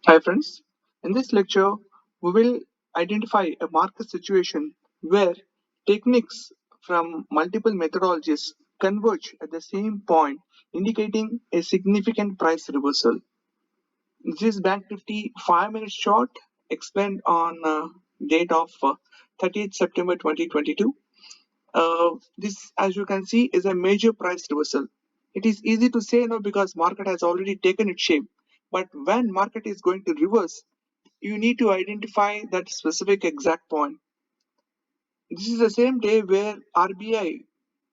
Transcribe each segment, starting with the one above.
Hi friends, in this lecture we will identify a market situation where techniques from multiple methodologies converge at the same point indicating a significant price reversal. This is Bank Nifty 5 minute chart explained on date of 30th September 2022. This, as you can see, is a major price reversal. It is easy to say no because market has already taken its shape. But when market is going to reverse, you need to identify that specific exact point. This is the same day where RBI,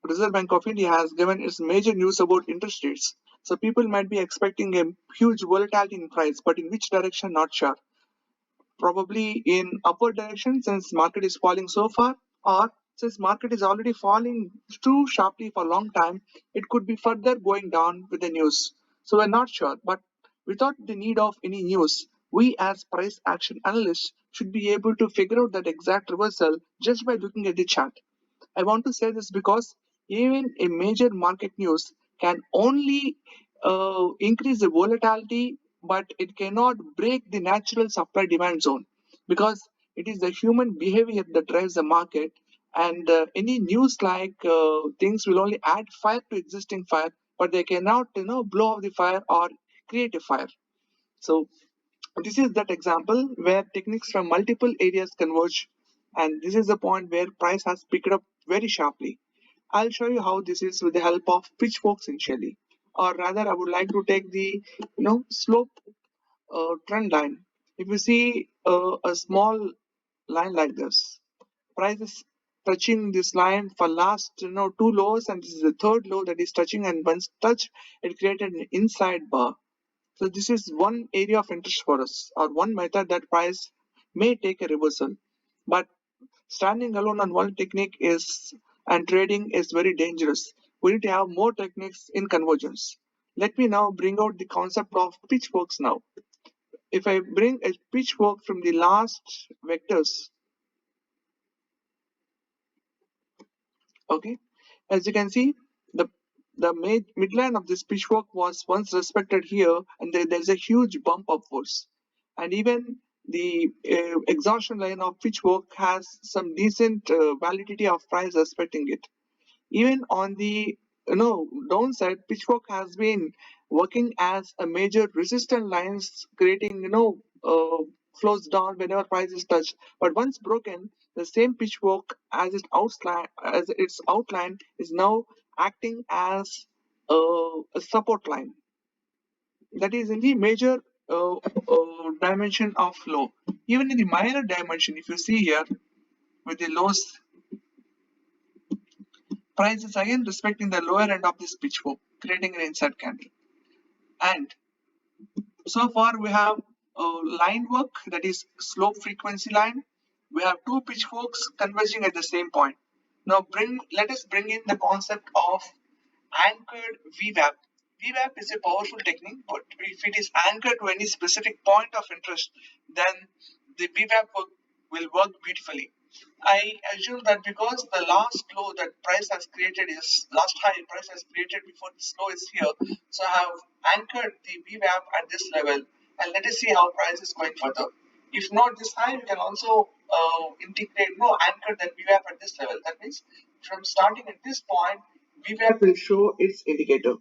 Reserve Bank of India, has given its major news about interest rates. So people might be expecting a huge volatility in price, but in which direction, not sure. Probably in upward direction since market is falling so far, or since market is already falling too sharply for a long time, it could be further going down with the news. So we're not sure, but without the need of any news, we as price action analysts should be able to figure out that exact reversal just by looking at the chart. I want to say this because even a major market news can only increase the volatility, but it cannot break the natural supply demand zone because it is the human behavior that drives the market. And any news like things will only add fire to existing fire, but they cannot, blow off the fire or create a fire. So this is that example where techniques from multiple areas converge, and this is the point where price has picked up very sharply. I'll show you how this is with the help of pitchforks initially, or rather, I would like to take the slope trend line. If you see a small line like this, price is touching this line for last two lows, and this is the third low that is touching, and once touched, it created an inside bar. So this is one area of interest for us, or one method that price may take a reversal. But standing alone on one technique is and trading is very dangerous. We need to have more techniques in convergence. Let me now bring out the concept of pitchforks now. If I bring a pitchfork from the last vectors, okay, as you can see, the midline of this pitchfork was once respected here, and there's a huge bump upwards. And even the exhaustion line of pitchfork has some decent validity of price respecting it. Even on the downside, pitchfork has been working as a major resistance lines, creating flows down whenever price is touched. But once broken, the same pitchfork as its outline is now acting as a support line. That is in the major dimension of low. Even in the minor dimension, if you see here with the lows, price is again respecting the lower end of this pitchfork, creating an inside candle. And so far we have a line work, that is slope frequency line. We have two pitchforks converging at the same point. Now let us bring in the concept of anchored VWAP. VWAP is a powerful technique, but if it is anchored to any specific point of interest, then the VWAP will work beautifully. I assume that because the last low that price has created is last high price has created before this low is here, so I have anchored the VWAP at this level, and let us see how price is going further. If not this high, we can also integrate anchor that VWAP at this level. That means from starting at this point, VWAP will show its indicator.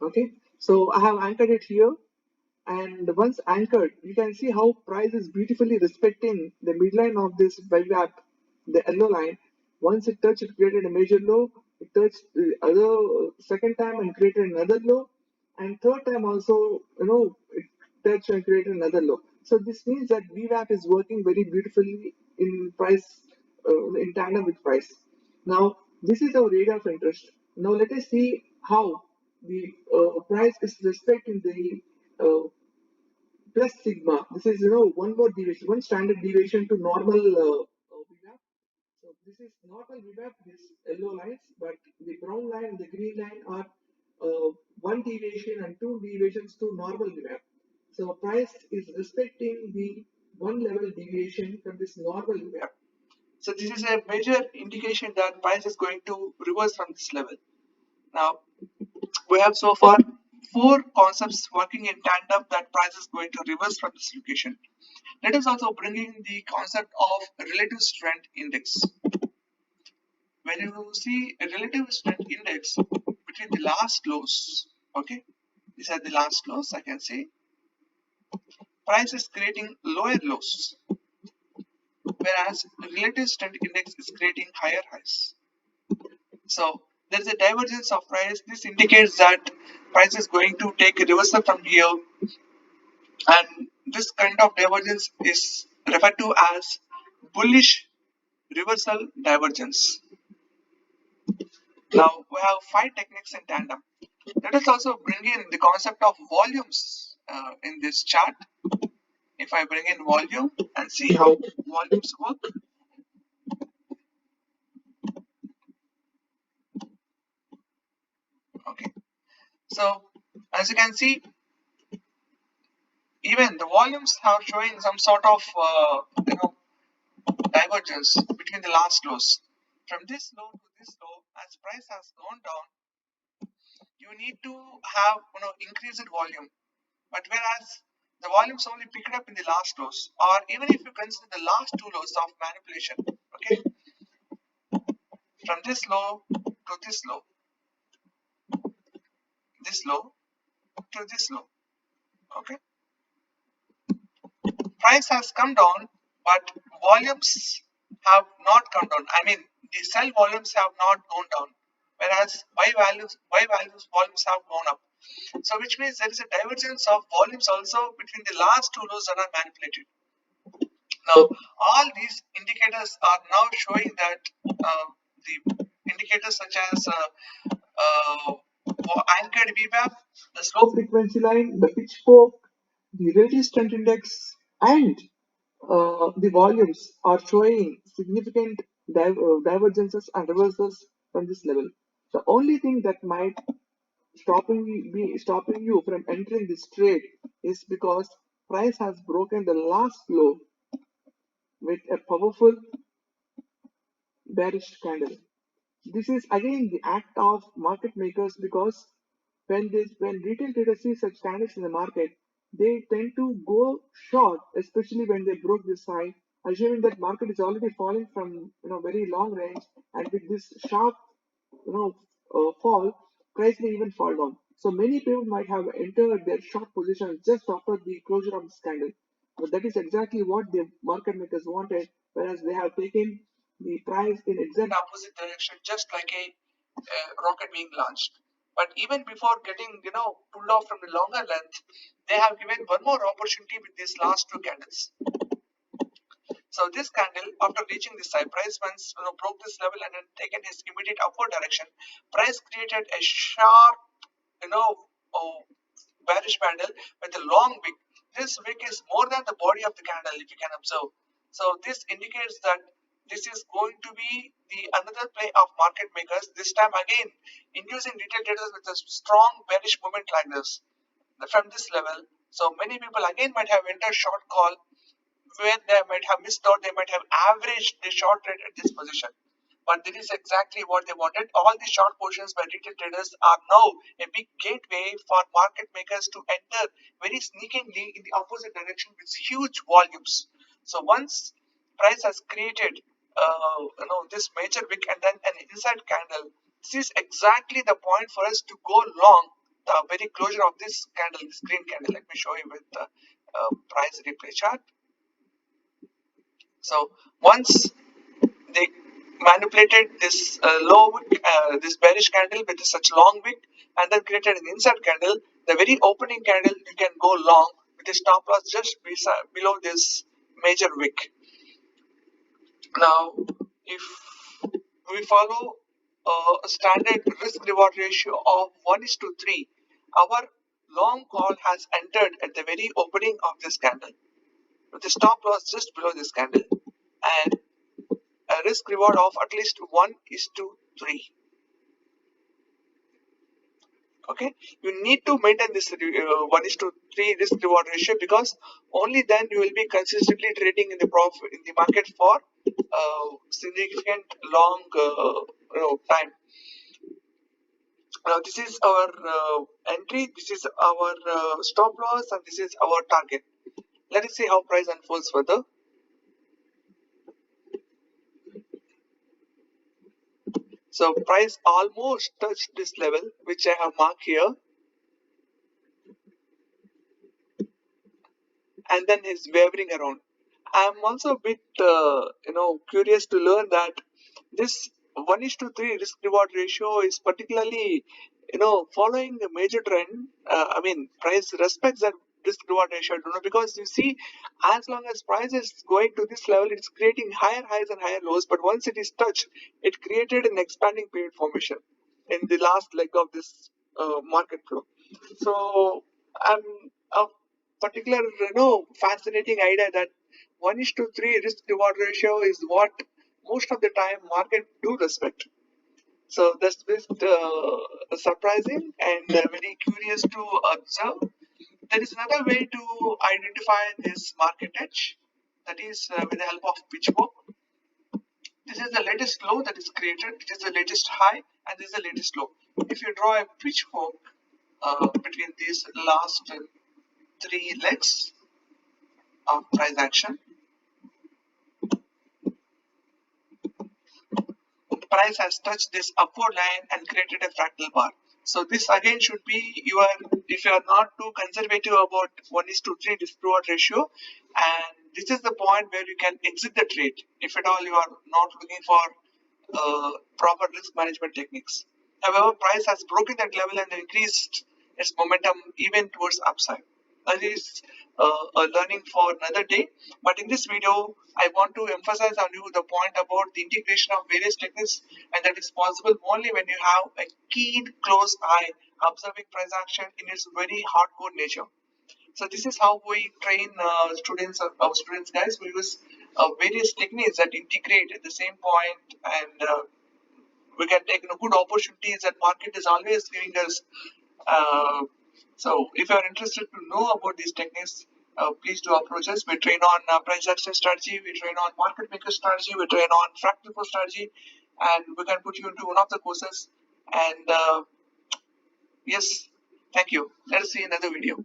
Okay, so I have anchored it here, and once anchored, you can see how price is beautifully respecting the midline of this VWAP, the yellow line. Once it touched, it created a major low. It touched the other second time and created another low, and third time also, it touched and created another low. So this means that VWAP is working very beautifully in price, in tandem with price. Now, this is our area of interest. Now, let us see how the price is respecting the plus sigma. This is one more deviation, one standard deviation to normal VWAP. So this is normal VWAP, this yellow lines, but the brown line and the green line are one deviation and two deviations to normal VWAP. So price is respecting the one level deviation from this normal VWAP. So this is a major indication that price is going to reverse from this level. Now we have so far four concepts working in tandem that price is going to reverse from this location. Let us also bring in the concept of relative strength index. When you see a relative strength index between the last lows, okay, these are the last lows, I can say price is creating lower lows, whereas relative strength index is creating higher highs. So there is a divergence of price. This indicates that price is going to take a reversal from here, and this kind of divergence is referred to as bullish reversal divergence. Now we have five techniques in tandem. Let us also bring in the concept of volumes in this chart. If I bring in volume and see how volumes work. Okay, so as you can see, even the volumes have showing some sort of divergence between the last lows. From this low to this low, as price has gone down, you need to have increased volume. But whereas the volumes only picked up in the last lows, or even if you consider the last two lows of manipulation, okay, from this low to this low to this low, okay, price has come down, but volumes have not come down. I mean, the sell volumes have not gone down, whereas buy values volumes have gone up. So, which means there is a divergence of volumes also between the last two lows that are manipulated. Now, all these indicators are now showing that the indicators such as anchored VWAP, the slow frequency line, the pitchfork, the relative strength index, and the volumes are showing significant divergences and reversals from this level. The only thing that might stopping you from entering this trade is because price has broken the last low with a powerful bearish candle. This is again the act of market makers because when retail traders see such candles in the market, they tend to go short, especially when they broke this high, assuming that market is already falling from very long range, and with this sharp fall, price may even fall down. So many people might have entered their short position just after the closure of this candle. But that is exactly what the market makers wanted, whereas they have taken the price in exact opposite direction, just like a rocket being launched. But even before getting pulled off from the longer length, they have given one more opportunity with these last two candles. So this candle, after reaching this high, price once broke this level and then taken its immediate upward direction, price created a sharp, bearish candle with a long wick. This wick is more than the body of the candle, if you can observe. So this indicates that this is going to be the another play of market makers. This time again, inducing retail traders with a strong bearish movement like this from this level. So many people again might have entered short call where they might have missed out, they might have averaged the short rate at this position. But this is exactly what they wanted. All the short positions by retail traders are now a big gateway for market makers to enter very sneakingly in the opposite direction with huge volumes. So once price has created this major wick and then an inside candle, this is exactly the point for us to go long the very closure of this candle, this green candle. Let me show you with the price replay chart. So once they manipulated this low wick, this bearish candle with such long wick, and then created an inside candle, the very opening candle you can go long with a stop loss just below this major wick. Now, if we follow a standard risk reward ratio of 1:3, our long call has entered at the very opening of this candle with a stop loss just below this candle, and a risk reward of at least 1:3. Okay, you need to maintain this 1:3 risk reward ratio, because only then you will be consistently trading in the profit in the market for significant long time. Now this is our entry, this is our stop loss, and this is our target. Let us see how price unfolds further. So price almost touched this level, which I have marked here, and then is wavering around. I'm also a bit, curious to learn that this 1:3 risk reward ratio is particularly, following a major trend. I mean, price respects that risk reward ratio. I don't know, because you see, as long as price is going to this level, it's creating higher highs and higher lows. But once it is touched, it created an expanding period formation in the last leg of this market flow. So I'm a particular, fascinating idea that 1:3 risk reward ratio is what most of the time market do respect. So that's bit surprising and very curious to observe. There is another way to identify this market edge, that is with the help of pitchfork. This is the latest low that is created, this is the latest high, and this is the latest low. If you draw a pitchfork between these last three legs of price action, price has touched this upward line and created a fractal bar. So this again should be your, if you are not too conservative about 1:3 risk reward ratio, and this is the point where you can exit the trade if at all you are not looking for proper risk management techniques. However, price has broken that level and increased its momentum even towards upside. That is a learning for another day. But in this video, I want to emphasize on you the point about the integration of various techniques, and that is possible only when you have a keen, close eye observing price action in its very hardcore nature. So this is how we train students, our students, guys. We use various techniques that integrate at the same point, and we can take good opportunities that market is always giving us. Uh, so if you are interested to know about these techniques, please do approach us. We train on price action strategy, we train on market maker strategy, we train on fractal pro strategy, and we can put you into one of the courses. And yes, thank you. Let us see another video.